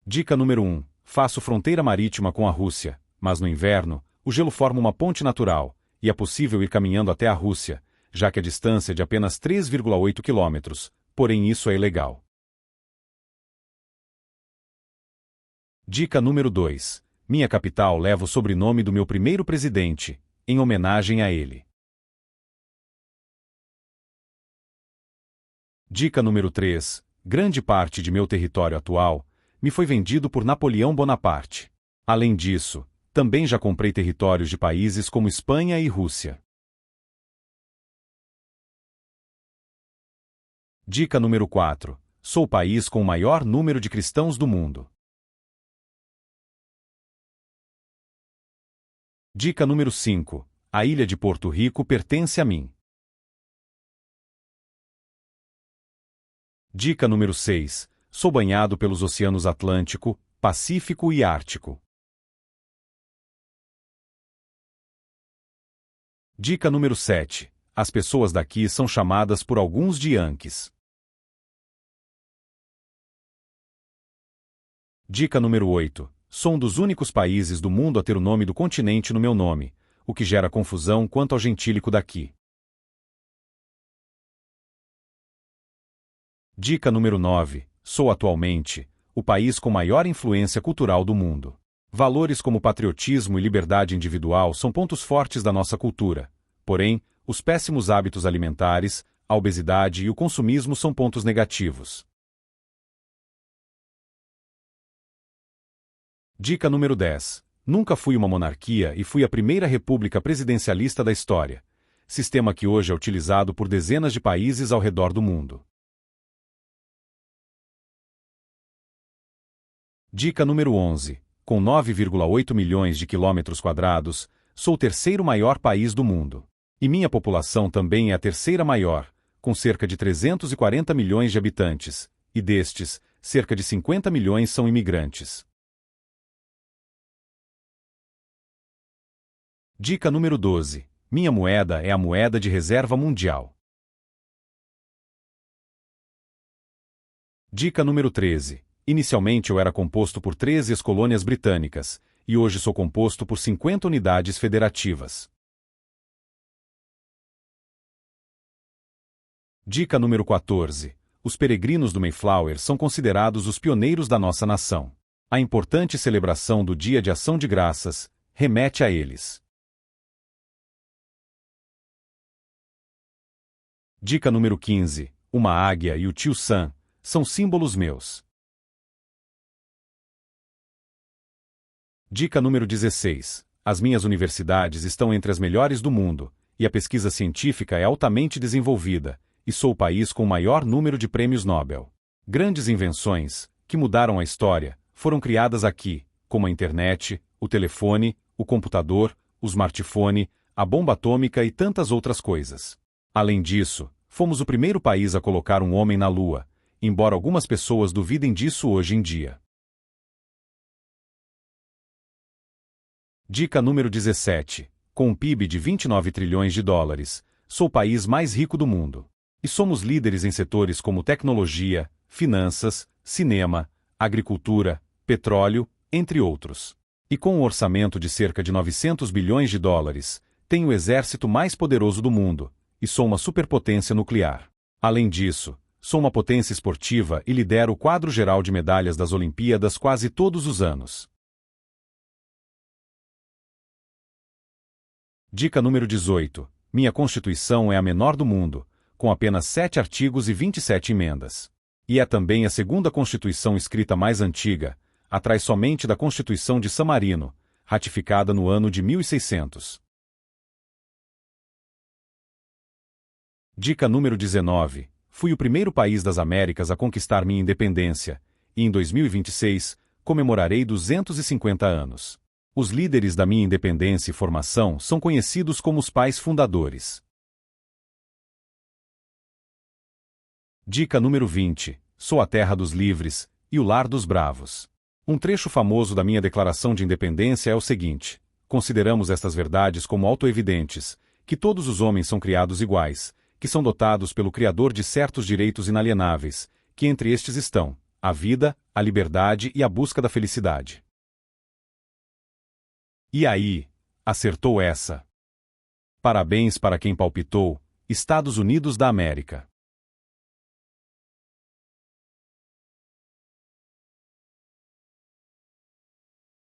Dica número 1. Faço fronteira marítima com a Rússia, mas no inverno, o gelo forma uma ponte natural, e é possível ir caminhando até a Rússia, já que a distância é de apenas 3,8 quilômetros, porém isso é ilegal. Dica número 2. Minha capital leva o sobrenome do meu primeiro presidente, em homenagem a ele. Dica número 3. Grande parte de meu território atual me foi vendido por Napoleão Bonaparte. Além disso, também já comprei territórios de países como Espanha e Rússia. Dica número 4. Sou o país com o maior número de cristãos do mundo. Dica número 5. A ilha de Porto Rico pertence a mim. Dica número 6. Sou banhado pelos oceanos Atlântico, Pacífico e Ártico. Dica número 7. As pessoas daqui são chamadas por alguns de Yankees. Dica número 8. Sou um dos únicos países do mundo a ter o nome do continente no meu nome, o que gera confusão quanto ao gentílico daqui. Dica número 9. Sou atualmente o país com maior influência cultural do mundo. Valores como patriotismo e liberdade individual são pontos fortes da nossa cultura. Porém, os péssimos hábitos alimentares, a obesidade e o consumismo são pontos negativos. Dica número 10. Nunca fui uma monarquia e fui a primeira república presidencialista da história, sistema que hoje é utilizado por dezenas de países ao redor do mundo. Dica número 11. Com 9,8 milhões de quilômetros quadrados, sou o terceiro maior país do mundo. E minha população também é a terceira maior, com cerca de 340 milhões de habitantes, e destes, cerca de 50 milhões são imigrantes. Dica número 12. Minha moeda é a moeda de reserva mundial. Dica número 13. Inicialmente eu era composto por 13 ex-colônias britânicas, e hoje sou composto por 50 unidades federativas. Dica número 14. Os peregrinos do Mayflower são considerados os pioneiros da nossa nação. A importante celebração do Dia de Ação de Graças remete a eles. Dica número 15. Uma águia e o tio Sam são símbolos meus. Dica número 16. As minhas universidades estão entre as melhores do mundo, e a pesquisa científica é altamente desenvolvida, e sou o país com o maior número de prêmios Nobel. Grandes invenções, que mudaram a história, foram criadas aqui, como a internet, o telefone, o computador, o smartphone, a bomba atômica e tantas outras coisas. Além disso, fomos o primeiro país a colocar um homem na Lua, embora algumas pessoas duvidem disso hoje em dia. Dica número 17. Com um PIB de 29 trilhões de dólares, sou o país mais rico do mundo. E somos líderes em setores como tecnologia, finanças, cinema, agricultura, petróleo, entre outros. E com um orçamento de cerca de 900 bilhões de dólares, tenho o exército mais poderoso do mundo, e sou uma superpotência nuclear. Além disso, sou uma potência esportiva e lidero o quadro geral de medalhas das Olimpíadas quase todos os anos. Dica número 18. Minha Constituição é a menor do mundo, com apenas 7 artigos e 27 emendas. E é também a segunda Constituição escrita mais antiga, atrás somente da Constituição de San Marino, ratificada no ano de 1600. Dica número 19. Fui o primeiro país das Américas a conquistar minha independência, e em 2026, comemorarei 250 anos. Os líderes da minha independência e formação são conhecidos como os pais fundadores. Dica número 20. Sou a terra dos livres e o lar dos bravos. Um trecho famoso da minha declaração de independência é o seguinte: consideramos estas verdades como autoevidentes, que todos os homens são criados iguais, que são dotados pelo Criador de certos direitos inalienáveis, que entre estes estão a vida, a liberdade e a busca da felicidade. E aí, acertou essa. Parabéns para quem palpitou, Estados Unidos da América.